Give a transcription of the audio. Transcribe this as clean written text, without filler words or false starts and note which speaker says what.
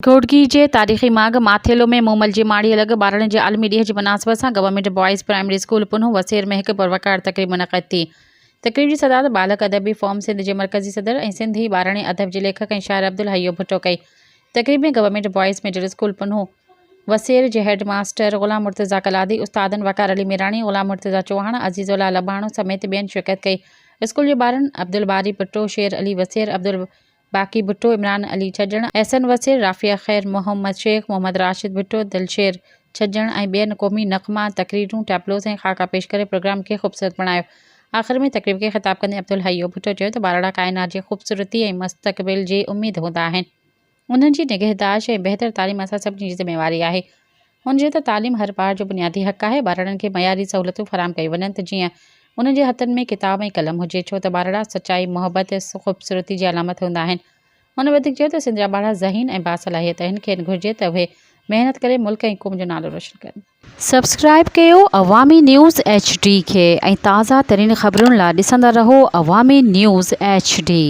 Speaker 1: घोड़गी जे तारीख़ी माग माथेलो में मोमल जी माड़ी अलॻि ॿारनि जे आलमी ॾींहं जी मुनासिबत सां government boys primary school पुनू Waseer में हिकु पुरवकार तक़रीब मुनक़द थी। तक़रीब जी सदारत बालक अदबी फ़ोरम सिंध जे मरकज़ी सदर ऐं सिंधी ॿारणे अदब जे लेखक ऐं शाइर अब्दुल हयो भुट्टो कई। तक़रीब में government boys middle school पुनू Waseer जे हेड मास्टर ग़ुलाम मुर्तज़ा कलादी, उस्तादनि वकार अली मीराणी, ग़ुलाम मुर्तज़ा चौहान, अज़ीज़ुल्लाह लबाणो समेत ॿियनि शिरकत कई। स्कूल जे ॿारनि अब्दुल बारी भुट्टो, शेर अली वसेर, अब्दुल बाकी भुट्टो, इमरान अली छजण, एहसन वसेर, राफ़िया ख़ैर, मोहम्मद शेख, मोहम्मद राशिद भुट्टो, दिलशेर छजण ऐं ॿियनि क़ौमी नग़मा, तक़रीरूं, टैब्लोज़ ऐं ख़ाका पेश करे प्रोग्राम खे ख़ूबसूरत बणायो। आख़िर में तक़रीब खे ख़िताब कंदे अब्दुल हयो भुट्टो चयो त ॿारड़ा काइनात जी ख़ूबसूरती ऐं मुस्तक़बिल जी उमेद हूंदा आहिनि। उन्हनि जी निगहदाश्त ऐं बहितर तालीम असां सभिनी जी ज़िम्मेवारी आहे। हुन चयो त तालीम हर ॿार जो बुनियादी हक़ आहे। ॿारनि खे मयारी सहूलियतूं फराहम कयूं वञनि त जीअं उन्हनि जे हथनि में किताब ऐं क़लम हुजे, छो त ॿारड़ा सचाई, मोहबत ऐं ख़ूबसूरती जी अलामत हूंदा आहिनि। हुन वधीक चयो त सिंध जा ॿार ज़हीन ऐं बासलाहियत आहिनि, खेनि घुरिजे त उहे महिनत करे मुल्क ऐं क़ौम जो नालो रोशन कनि। सब्सक्राइब कयो अवामी न्यूज़ HD खे ऐं ताज़ा तरीन ख़बरुनि लाइ ॾिसंदा रहो अवामी न्यूज़ HD।